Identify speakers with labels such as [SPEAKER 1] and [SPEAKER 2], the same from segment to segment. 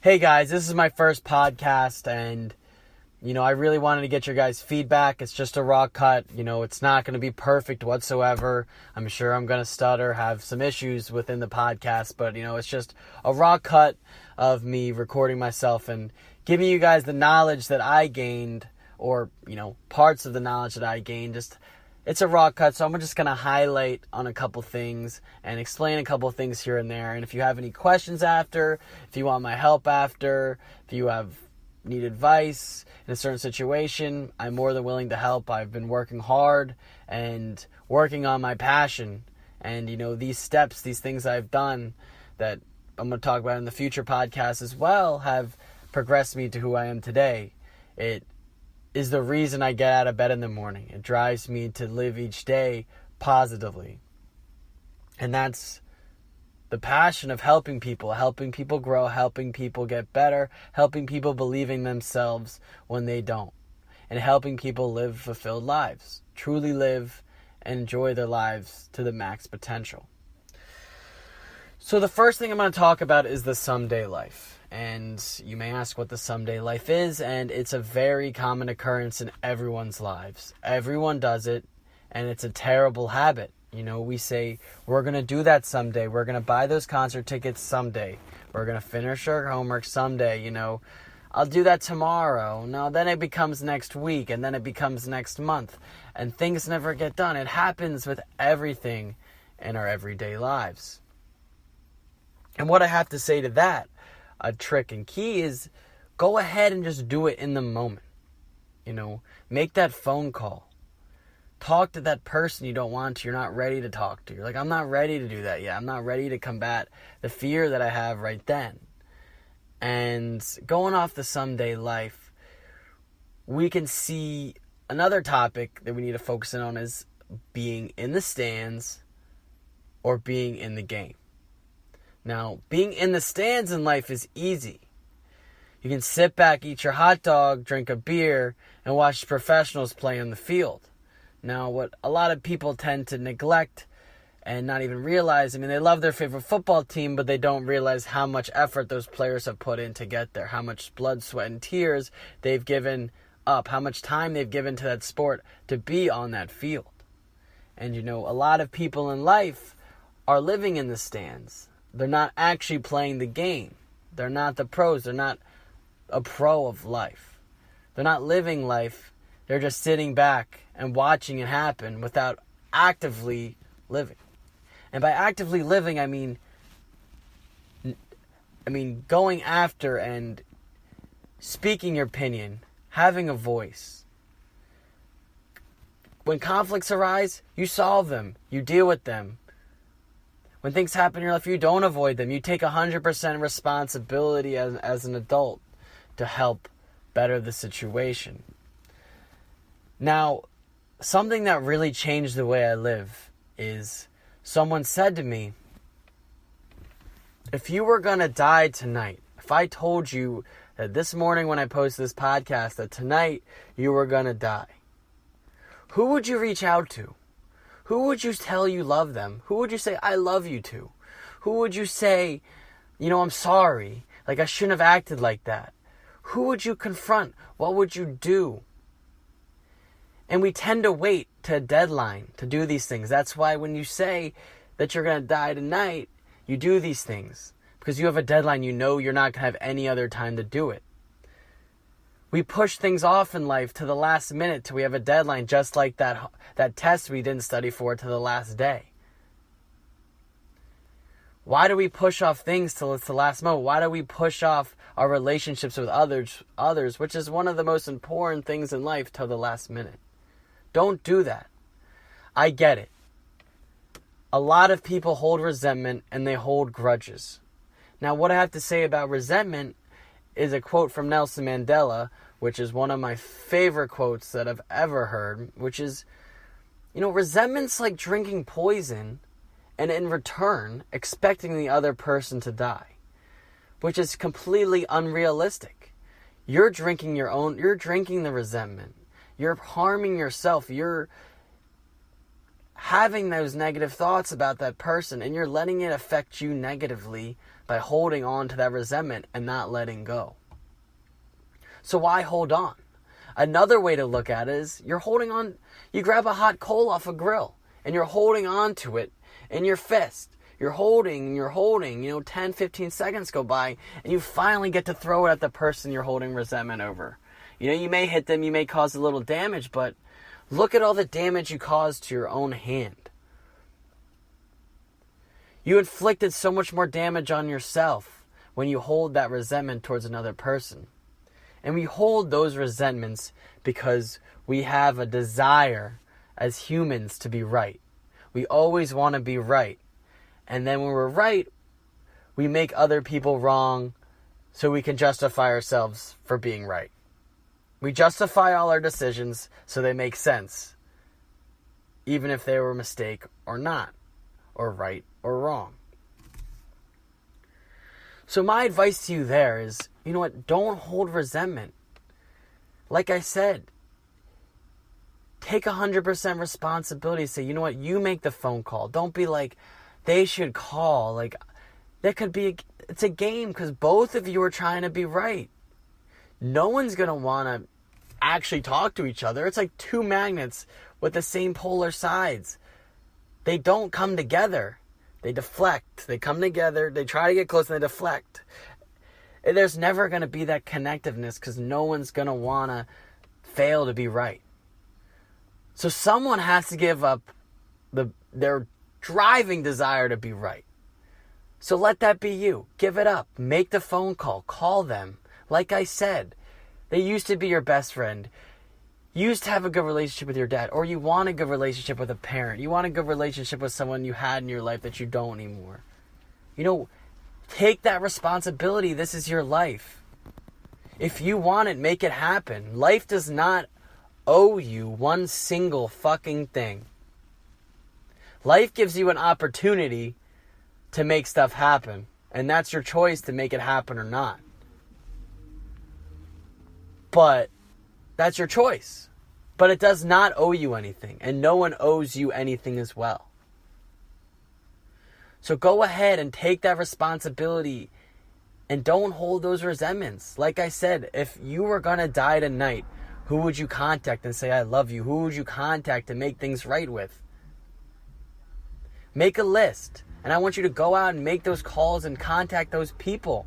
[SPEAKER 1] Hey guys, this is my first podcast and, I really wanted to get your guys' feedback. It's just a raw cut. It's not going to be perfect whatsoever. I'm sure I'm going to stutter, have some issues within the podcast, but, it's just a raw cut of me recording myself and giving you guys the knowledge that I gained or, parts of the knowledge that I gained. It's a raw cut, so I'm just going to highlight on a couple things and explain a couple things here and there. And if you have any questions after, if you want my help after, if you need advice in a certain situation, I'm more than willing to help. I've been working hard and working on my passion. And, these steps, these things I've done that I'm going to talk about in the future podcasts as well have progressed me to who I am today. It is the reason I get out of bed in the morning. It drives me to live each day positively. And that's the passion of helping people grow, helping people get better, helping people believe in themselves when they don't, and helping people live fulfilled lives, truly live and enjoy their lives to the max potential. So the first thing I'm going to talk about is the someday life. And you may ask what the someday life is, and it's a very common occurrence in everyone's lives. Everyone does it, and it's a terrible habit. We say, we're going to do that someday. We're going to buy those concert tickets someday. We're going to finish our homework someday. I'll do that tomorrow. No, then it becomes next week, and then it becomes next month. And things never get done. It happens with everything in our everyday lives. And what I have to say to that, a trick and key, is go ahead and just do it in the moment. Make that phone call. Talk to that person you don't want to, you're not ready to talk to. You're like, I'm not ready to do that yet. I'm not ready to combat the fear that I have right then. And going off the someday life, we can see another topic that we need to focus in on is being in the stands or being in the game. Now, being in the stands in life is easy. You can sit back, eat your hot dog, drink a beer, and watch professionals play on the field. Now, what a lot of people tend to neglect and not even realize, they love their favorite football team, but they don't realize how much effort those players have put in to get there, how much blood, sweat, and tears they've given up, how much time they've given to that sport to be on that field. And, a lot of people in life are living in the stands. They're not actually playing the game. They're not the pros. They're not a pro of life. They're not living life. They're just sitting back and watching it happen without actively living. And by actively living, I mean going after and speaking your opinion, having a voice. When conflicts arise, you solve them. You deal with them. When things happen in your life, you don't avoid them. You take 100% responsibility as an adult to help better the situation. Now, something that really changed the way I live is someone said to me, if you were going to die tonight, if I told you that this morning when I posted this podcast that tonight you were going to die, who would you reach out to? Who would you tell you love them? Who would you say, I love you to? Who would you say, I'm sorry, like I shouldn't have acted like that? Who would you confront? What would you do? And we tend to wait to a deadline to do these things. That's why when you say that you're going to die tonight, you do these things. Because you have a deadline, you're not going to have any other time to do it. We push things off in life to the last minute till we have a deadline, just like that test we didn't study for to the last day. Why do we push off things till it's the last moment? Why do we push off our relationships with others, which is one of the most important things in life, till the last minute? Don't do that. I get it. A lot of people hold resentment and they hold grudges. Now, what I have to say about resentment is a quote from Nelson Mandela, which is one of my favorite quotes that I've ever heard, which is, resentment's like drinking poison and in return expecting the other person to die, which is completely unrealistic. You're drinking the resentment. You're harming yourself. You're having those negative thoughts about that person, and you're letting it affect you negatively by holding on to that resentment and not letting go. So why hold on? Another way to look at it is you're holding on, you grab a hot coal off a grill and you're holding on to it in your fist. You're holding, 10, 15 seconds go by and you finally get to throw it at the person you're holding resentment over. You may hit them, you may cause a little damage, but look at all the damage you caused to your own hand. You inflicted so much more damage on yourself when you hold that resentment towards another person. And we hold those resentments because we have a desire as humans to be right. We always want to be right. And then when we're right, we make other people wrong so we can justify ourselves for being right. We justify all our decisions so they make sense, even if they were a mistake or not, or right or wrong. So my advice to you there is, you know what, don't hold resentment. Like I said, take 100% responsibility. Say, you know what, you make the phone call. Don't be like, they should call. Like, that could be, it's a game because both of you are trying to be right. No one's going to want to actually talk to each other. It's like two magnets with the same polar sides. They don't come together. They deflect. They come together. They try to get close and they deflect. There's never going to be that connectiveness because no one's going to want to fail to be right. So someone has to give up their driving desire to be right. So let that be you. Give it up. Make the phone call. Call them. Like I said, they used to be your best friend. You used to have a good relationship with your dad, or you want a good relationship with a parent. You want a good relationship with someone you had in your life that you don't anymore. Take that responsibility. This is your life. If you want it, make it happen. Life does not owe you one single fucking thing. Life gives you an opportunity to make stuff happen, and that's your choice to make it happen or not. But that's your choice. But it does not owe you anything. And no one owes you anything as well. So go ahead and take that responsibility. And don't hold those resentments. Like I said, if you were going to die tonight, who would you contact and say, I love you? Who would you contact to make things right with? Make a list. And I want you to go out and make those calls and contact those people.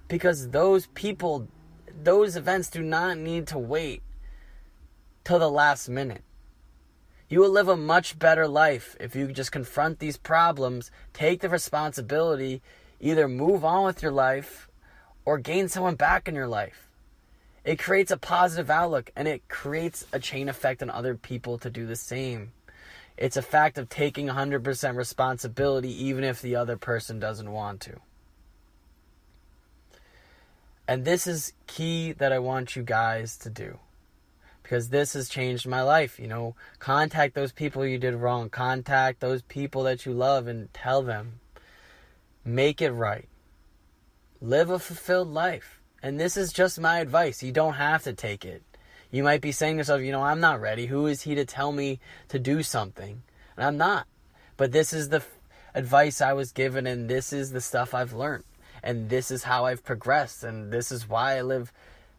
[SPEAKER 1] Because those people, those events do not need to wait till the last minute. You will live a much better life if you just confront these problems, take the responsibility, either move on with your life or gain someone back in your life. It creates a positive outlook and it creates a chain effect on other people to do the same. It's a fact of taking 100% responsibility even if the other person doesn't want to. And this is key that I want you guys to do. Because this has changed my life. Contact those people you did wrong. Contact those people that you love and tell them. Make it right. Live a fulfilled life. And this is just my advice. You don't have to take it. You might be saying to yourself, I'm not ready. Who is he to tell me to do something? And I'm not. But this is the advice I was given, and this is the stuff I've learned. And this is how I've progressed. And this is why I live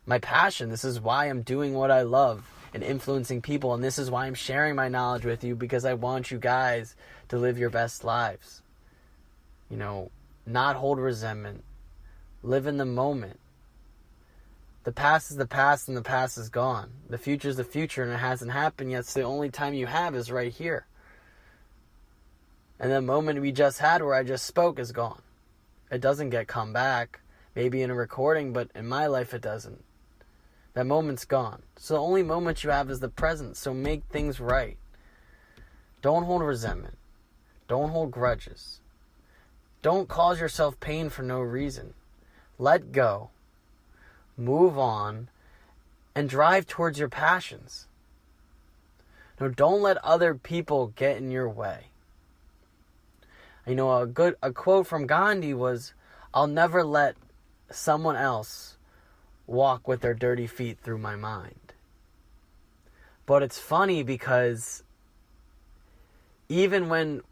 [SPEAKER 1] my passion. This is why I'm doing what I love and influencing people. And this is why I'm sharing my knowledge with you, because I want you guys to live your best lives. Not hold resentment. Live in the moment. The past is the past and the past is gone. The future is the future and it hasn't happened yet. So the only time you have is right here. And the moment we just had where I just spoke is gone. It doesn't come back. Maybe in a recording, but in my life it doesn't. That moment's gone. So the only moment you have is the present. So make things right. Don't hold resentment. Don't hold grudges. Don't cause yourself pain for no reason. Let go. Move on. And drive towards your passions. No, don't let other people get in your way. A quote from Gandhi was, I'll never let someone else walk with their dirty feet through my mind. But it's funny because even when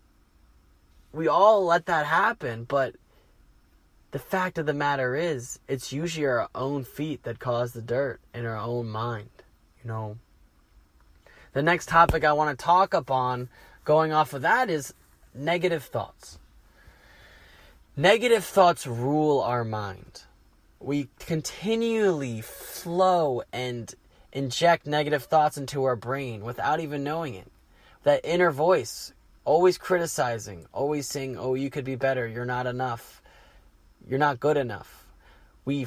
[SPEAKER 1] we all let that happen, but the fact of the matter is, it's usually our own feet that cause the dirt in our own mind, you know. The next topic I want to talk upon, going off of that, is negative thoughts. Negative thoughts rule our mind. We continually flow and inject negative thoughts into our brain without even knowing it. That inner voice, always criticizing, always saying, oh, you could be better, you're not enough, you're not good enough. We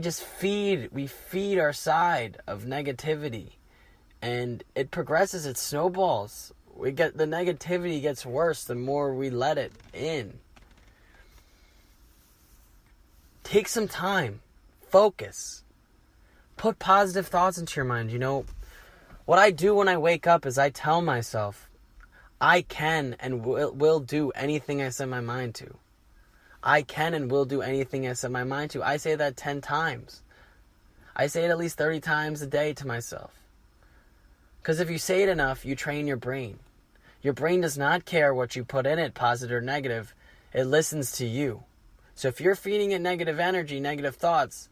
[SPEAKER 1] just feed our side of negativity, and it progresses, it snowballs. The negativity gets worse the more we let it in. Take some time, focus, put positive thoughts into your mind. You know, what I do when I wake up is I tell myself, I can and will do anything I set my mind to. I can and will do anything I set my mind to. I say that 10 times. I say it at least 30 times a day to myself. Because if you say it enough, you train your brain. Your brain does not care what you put in it, positive or negative. It listens to you. So if you're feeding it negative energy, negative thoughts,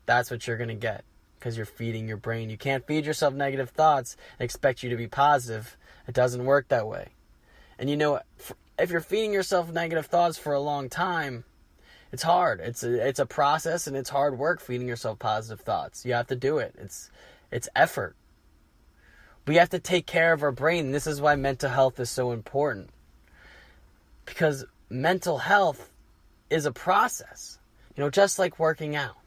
[SPEAKER 1] that's what you're going to get. Because you're feeding your brain. You can't feed yourself negative thoughts and expect you to be positive. It doesn't work that way. And you know, if you're feeding yourself negative thoughts for a long time, it's hard. It's a process, and it's hard work feeding yourself positive thoughts. You have to do it. It's effort. We have to take care of our brain. This is why mental health is so important. Because mental health is a process. You know, just like working out,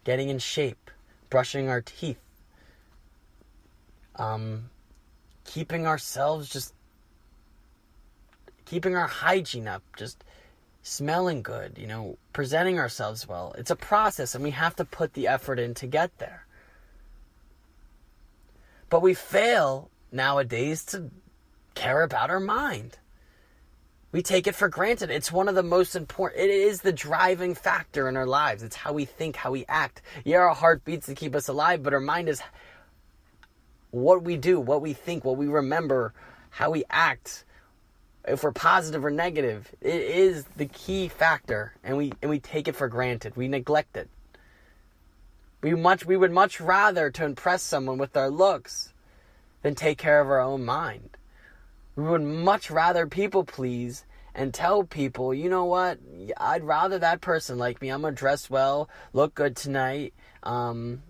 [SPEAKER 1] getting in shape, brushing our teeth, keeping our hygiene up, just smelling good, you know, presenting ourselves well. It's a process, and we have to put the effort in to get there. But we fail nowadays to care about our mind. We take it for granted. It's one of the most important. It is the driving factor in our lives. It's how we think, how we act. Yeah, our heart beats to keep us alive, but our mind is what we do, what we think, what we remember, how we act. If we're positive or negative, it is the key factor, and we take it for granted. We neglect it. We would much rather to impress someone with our looks than take care of our own mind. We would much rather people please and tell people, you know what, I'd rather that person like me. I'm going to dress well, look good tonight. I'm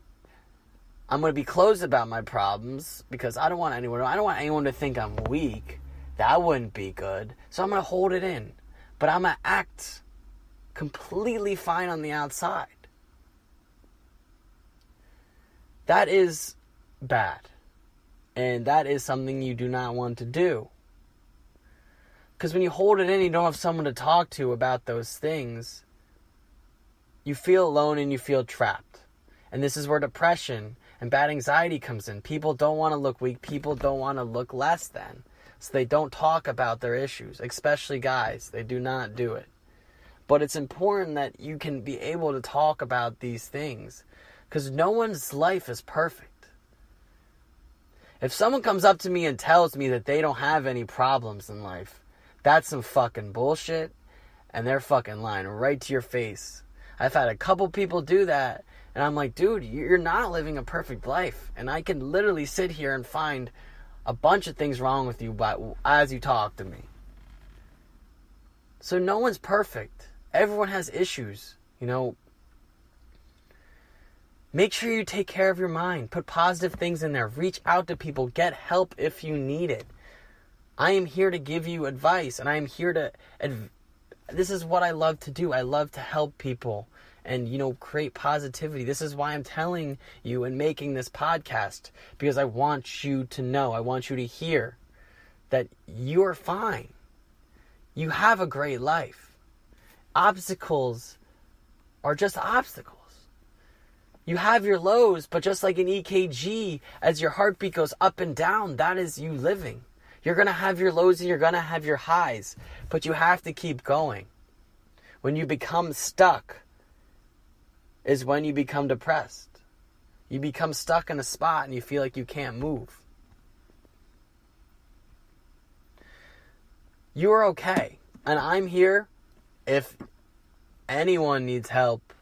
[SPEAKER 1] going to be closed about my problems because I don't want anyone to think I'm weak. That wouldn't be good. So I'm going to hold it in. But I'm going to act completely fine on the outside. That is bad. And that is something you do not want to do. Because when you hold it in, you don't have someone to talk to about those things. You feel alone and you feel trapped. And this is where depression and bad anxiety comes in. People don't want to look weak. People don't want to look less than. So they don't talk about their issues, especially guys. They do not do it. But it's important that you can be able to talk about these things. Because no one's life is perfect. If someone comes up to me and tells me that they don't have any problems in life, that's some fucking bullshit, and they're fucking lying right to your face. I've had a couple people do that, and I'm like, dude, you're not living a perfect life. And I can literally sit here and find a bunch of things wrong with you as you talk to me. So no one's perfect. Everyone has issues, you know. Make sure you take care of your mind. Put positive things in there. Reach out to people. Get help if you need it. I am here to give you advice, and I am here to... This is what I love to do. I love to help people and, you know, create positivity. This is why I'm telling you and making this podcast, because I want you to know, I want you to hear that you're fine. You have a great life. Obstacles are just obstacles. You have your lows, but just like an EKG, as your heartbeat goes up and down, that is you living. You're going to have your lows and you're going to have your highs, but you have to keep going. When you become stuck is when you become depressed. You become stuck in a spot and you feel like you can't move. you are okay. And I'm here if anyone needs help